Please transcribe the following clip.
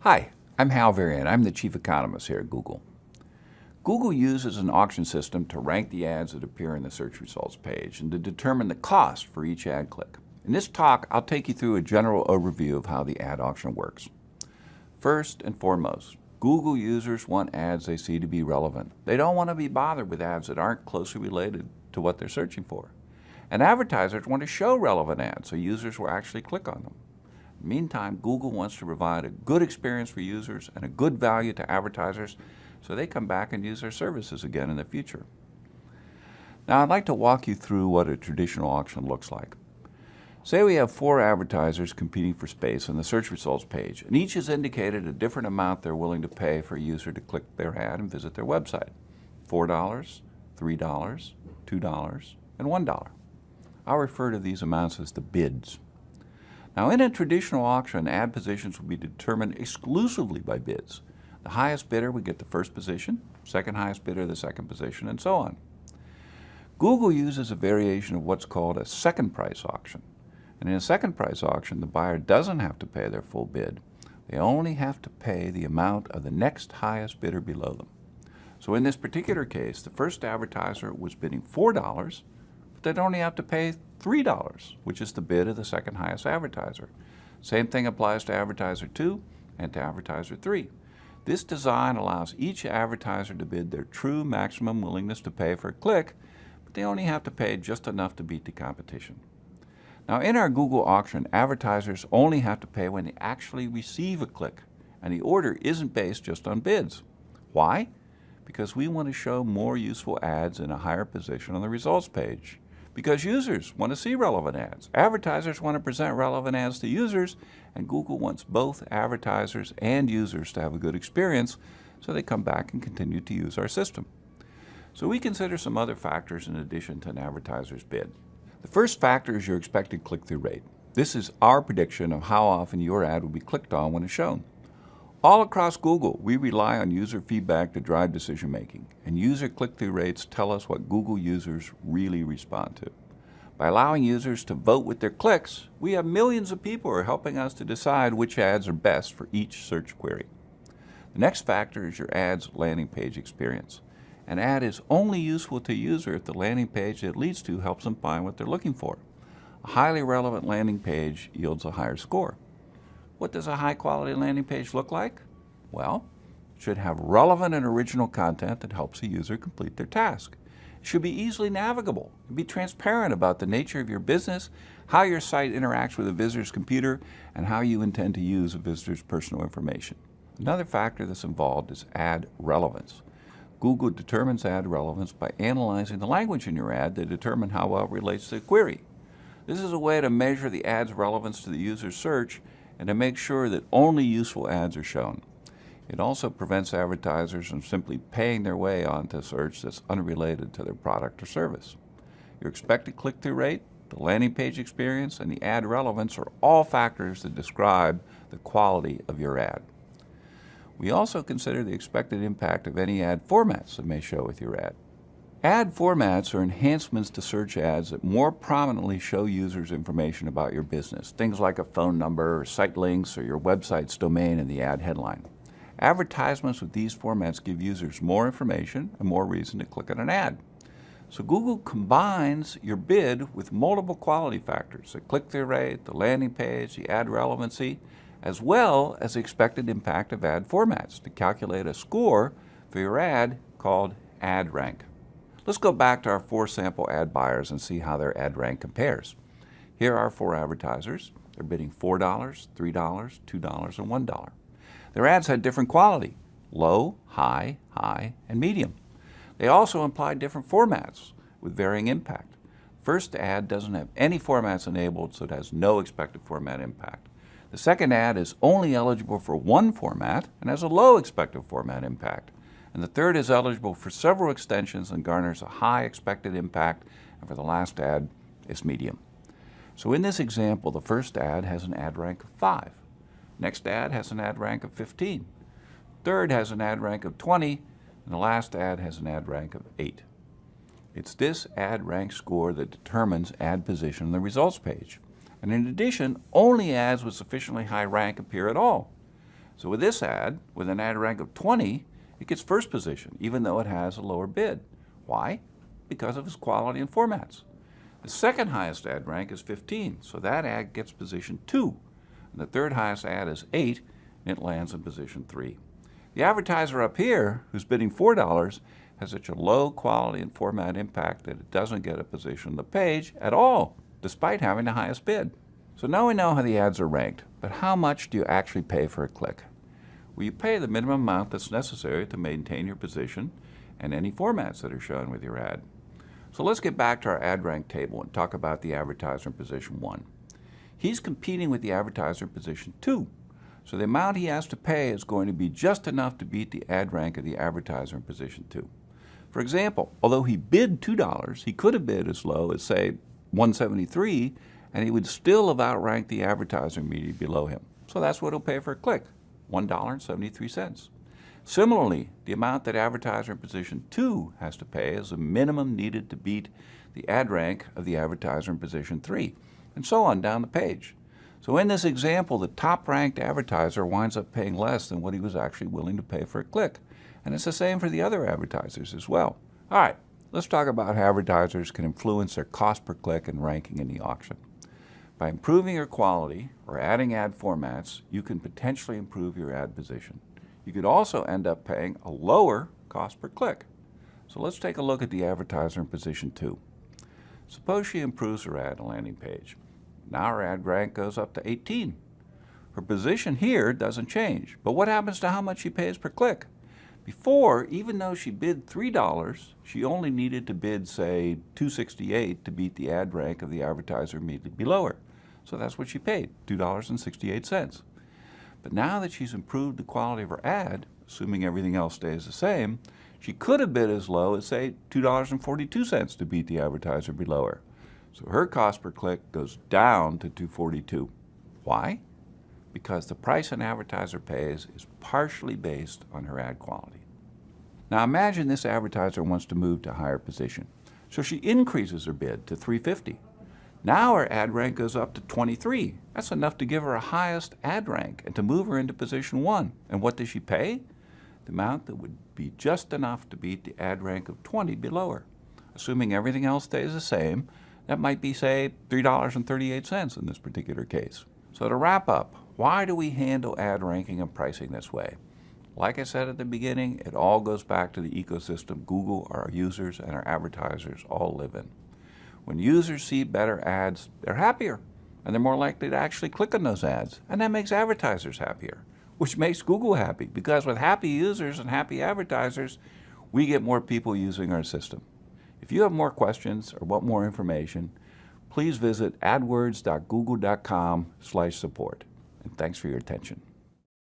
Hi, I'm Hal Varian. I'm the chief economist here at Google. Google uses an auction system to rank the ads that appear in the search results page and to determine the cost for each ad click. In this talk, I'll take you through a general overview of how the ad auction works. First and foremost, Google users want ads they see to be relevant. They don't want to be bothered with ads that aren't closely related to what they're searching for. And advertisers want to show relevant ads so users will actually click on them. Meantime, Google wants to provide a good experience for users and a good value to advertisers so they come back and use their services again in the future. Now, I'd like to walk you through what a traditional auction looks like. Say we have 4 advertisers competing for space on the search results page, and each has indicated a different amount they're willing to pay for a user to click their ad and visit their website. $4, $3, $2, and $1. I'll refer to these amounts as the bids. Now, in a traditional auction, ad positions will be determined exclusively by bids. The highest bidder would get the first position, second highest bidder the second position, and so on. Google uses a variation of what's called a second price auction. And in a second price auction, the buyer doesn't have to pay their full bid. They only have to pay the amount of the next highest bidder below them. So in this particular case, the first advertiser was bidding $4, but they'd only have to pay $3, which is the bid of the second highest advertiser. Same thing applies to advertiser 2 and to advertiser 3. This design allows each advertiser to bid their true maximum willingness to pay for a click, but they only have to pay just enough to beat the competition. Now, in our Google auction, advertisers only have to pay when they actually receive a click, and the order isn't based just on bids. Why? Because we want to show more useful ads in a higher position on the results page. Because users want to see relevant ads. Advertisers want to present relevant ads to users, and Google wants both advertisers and users to have a good experience so they come back and continue to use our system. So we consider some other factors in addition to an advertiser's bid. The first factor is your expected click-through rate. This is our prediction of how often your ad will be clicked on when it's shown. All across Google, we rely on user feedback to drive decision making, and user click-through rates tell us what Google users really respond to. By allowing users to vote with their clicks, we have millions of people who are helping us to decide which ads are best for each search query. The next factor is your ad's landing page experience. An ad is only useful to a user if the landing page it leads to helps them find what they're looking for. A highly relevant landing page yields a higher score. What does a high-quality landing page look like? Well, it should have relevant and original content that helps a user complete their task. It should be easily navigable and be transparent about the nature of your business, how your site interacts with a visitor's computer, and how you intend to use a visitor's personal information. Another factor that's involved is ad relevance. Google determines ad relevance by analyzing the language in your ad to determine how well it relates to the query. This is a way to measure the ad's relevance to the user's search and to make sure that only useful ads are shown. It also prevents advertisers from simply paying their way onto search that's unrelated to their product or service. Your expected click-through rate, the landing page experience, and the ad relevance are all factors that describe the quality of your ad. We also consider the expected impact of any ad formats that may show with your ad. Ad formats are enhancements to search ads that more prominently show users information about your business, things like a phone number, or site links, or your website's domain in the ad headline. Advertisements with these formats give users more information and more reason to click on an ad. So Google combines your bid with multiple quality factors, the click-through rate, the landing page, the ad relevancy, as well as the expected impact of ad formats to calculate a score for your ad called ad rank. Let's go back to our 4 sample ad buyers and see how their ad rank compares. Here are 4 advertisers. They're bidding $4, $3, $2, and $1. Their ads had different quality: low, high, high, and medium. They also implied different formats with varying impact. First ad doesn't have any formats enabled, so it has no expected format impact. The second ad is only eligible for one format and has a low expected format impact. And the third is eligible for several extensions and garners a high expected impact, and for the last ad is medium. So in this example, the first ad has an ad rank of 5. Next ad has an ad rank of 15. Third has an ad rank of 20, and the last ad has an ad rank of 8. It's this ad rank score that determines ad position on the results page. And in addition, only ads with sufficiently high rank appear at all. So with this ad, with an ad rank of 20, it gets first position, even though it has a lower bid. Why? Because of its quality and formats. The second highest ad rank is 15, so that ad gets position 2. And the third highest ad is 8, and it lands in position 3. The advertiser up here, who's bidding $4, has such a low quality and format impact that it doesn't get a position on the page at all, despite having the highest bid. So now we know how the ads are ranked, but how much do you actually pay for a click? Well, you pay the minimum amount that's necessary to maintain your position and any formats that are shown with your ad. So let's get back to our ad rank table and talk about the advertiser in position 1. He's competing with the advertiser in position 2. So the amount he has to pay is going to be just enough to beat the ad rank of the advertiser in position 2. For example, although he bid $2, he could have bid as low as, say, $1.73, and he would still have outranked the advertiser immediately below him. So that's what he'll pay for a click, $1.73. Similarly, the amount that advertiser in position 2 has to pay is the minimum needed to beat the ad rank of the advertiser in position 3, and so on down the page. So in this example, the top-ranked advertiser winds up paying less than what he was actually willing to pay for a click. And it's the same for the other advertisers as well. All right, let's talk about how advertisers can influence their cost per click and ranking in the auction. By improving your quality or adding ad formats, you can potentially improve your ad position. You could also end up paying a lower cost per click. So let's take a look at the advertiser in position 2. Suppose she improves her ad landing page. Now her ad rank goes up to 18. Her position here doesn't change, but what happens to how much she pays per click? Before, even though she bid $3, she only needed to bid, say, $2.68 to beat the ad rank of the advertiser immediately below her. So that's what she paid, $2.68. But now that she's improved the quality of her ad, assuming everything else stays the same, she could have bid as low as, say, $2.42 to beat the advertiser below her. So her cost per click goes down to $2.42. Why? Because the price an advertiser pays is partially based on her ad quality. Now imagine this advertiser wants to move to a higher position. So she increases her bid to $3.50. Now her ad rank goes up to 23. That's enough to give her a highest ad rank and to move her into position 1. And what does she pay? The amount that would be just enough to beat the ad rank of 20 below her. Assuming everything else stays the same, that might be, say, $3.38 in this particular case. So to wrap up, why do we handle ad ranking and pricing this way? Like I said at the beginning, it all goes back to the ecosystem Google, our users, and our advertisers all live in. When users see better ads, they're happier, and they're more likely to actually click on those ads, and that makes advertisers happier, which makes Google happy, because with happy users and happy advertisers, we get more people using our system. If you have more questions or want more information, please visit adwords.google.com/support. And thanks for your attention.